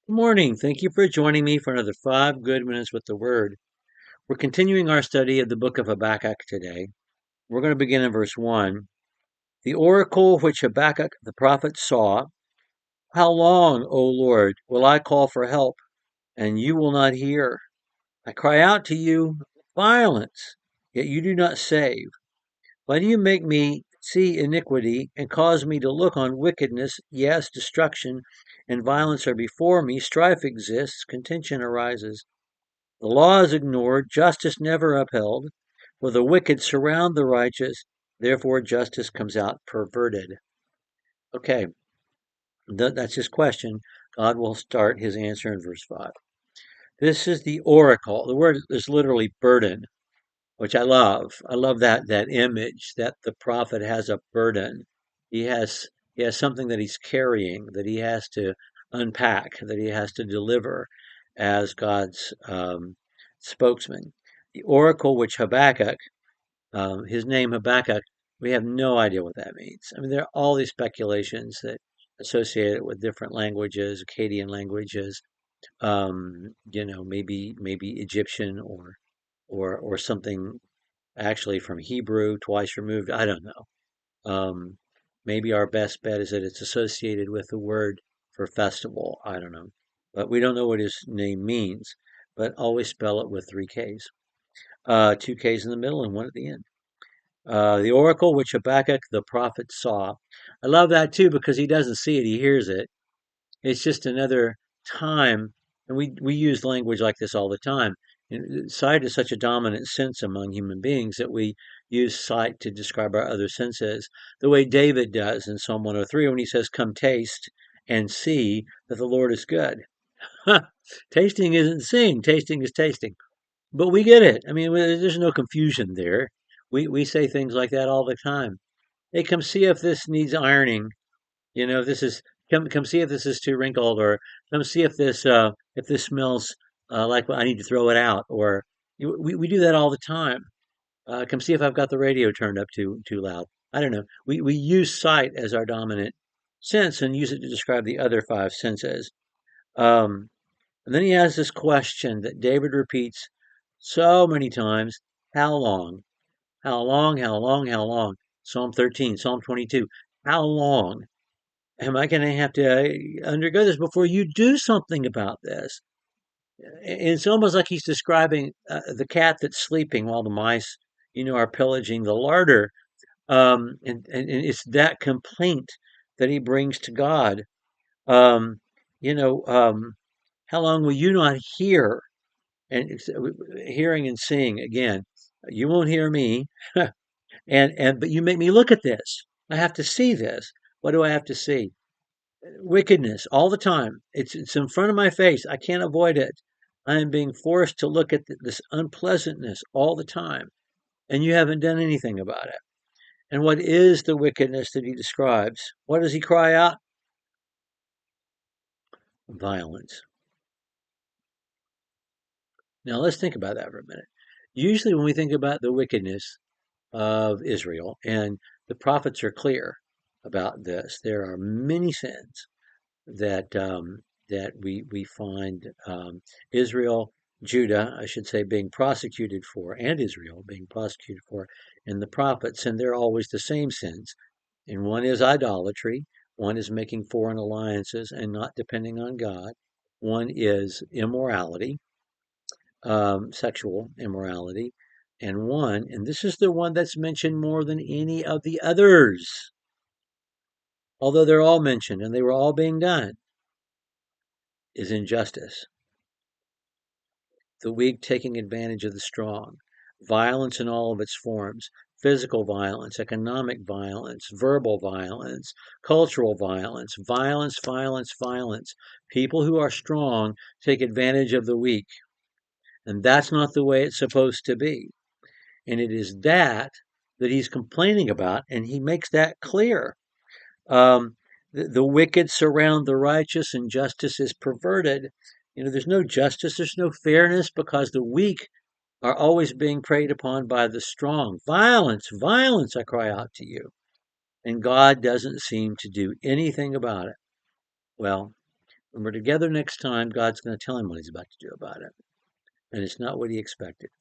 Good morning. Thank you for joining me for another 5 good minutes with the Word. We're continuing our study of the book of Habakkuk today. We're going to begin in verse 1. The oracle which Habakkuk the prophet saw. How long, O Lord, will I call for help, and you will not hear? I cry out to you, violence, yet you do not save. Why do you make me see iniquity and cause me to look on wickedness? Yes, destruction and violence are before me. Strife exists, contention arises. The law is ignored, justice never upheld, for the wicked surround the righteous, therefore justice comes out perverted. Okay, that's his question. God will start his answer in verse 5. This is the oracle. The word is literally burden, which I love. I love that image that the prophet has a burden. He has he has something that he's carrying, that he has to unpack, that he has to deliver as God's spokesman. The oracle which Habakkuk, his name Habakkuk, we have no idea what that means. I mean, there are all these speculations that associate it with different languages, Akkadian languages, maybe Egyptian or something actually from Hebrew, twice removed. I don't know. Maybe our best bet is that it's associated with the word for festival. I don't know. But we don't know what his name means. But always spell it with 3 Ks. 2 Ks in the middle and one at the end. The oracle which Habakkuk the prophet saw. I love that too because he doesn't see it, he hears it. It's just another time, and we use language like this all the time. And sight is such a dominant sense among human beings that we use sight to describe our other senses, the way David does in Psalm 103 when he says, "Come taste and see that the Lord is good." Tasting isn't seeing, tasting is tasting. But we get it. I mean, there's no confusion there. We say things like that all the time. Hey, come see if this needs ironing. This is come see if this is too wrinkled, or come see if this smells like I need to throw it out, or we do that all the time. Come see if I've got the radio turned up too loud. I don't know. We use sight as our dominant sense and use it to describe the other 5 senses. Um, and then he has this question that David repeats so many times: How long? How long? How long? How long? Psalm 13, Psalm 22. How long? Am I going to have to undergo this before you do something about this? It's almost like he's describing the cat that's sleeping while the mice, are pillaging the larder. And it's that complaint that he brings to God. Um, you know, um, how long will you not hear? And hearing and seeing again, you won't hear me, but you make me look at this. I have to see this. What do I have to see? Wickedness all the time. It's in front of my face. I can't avoid it. I am being forced to look at this unpleasantness all the time, and you haven't done anything about it. And what is the wickedness that he describes? What does he cry out? Violence. Now let's think about that for a minute. Usually, when we think about the wickedness of Israel, and the prophets are clear about this, there are many sins that we find Israel, Judah, I should say, being prosecuted for, and Israel being prosecuted for in the prophets, and they're always the same sins. And one is idolatry, one is making foreign alliances and not depending on God, one is immorality, sexual immorality, and this is the one that's mentioned more than any of the others, although they're all mentioned and they were all being done, is injustice. The weak taking advantage of the strong, violence in all of its forms, physical violence, economic violence, verbal violence, cultural violence, violence, violence, violence. People who are strong take advantage of the weak, and that's not the way it's supposed to be. And it is that he's complaining about, and he makes that clear. The wicked surround the righteous, and justice is perverted. There's no justice, there's no fairness because the weak are always being preyed upon by the strong. Violence, violence, I cry out to you. And God doesn't seem to do anything about it. Well, When we're together next time, God's going to tell him what he's about to do about it. And it's not what he expected.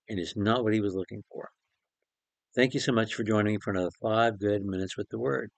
And it's not what he was looking for. Thank you so much for joining me for another 5 good minutes with the Word.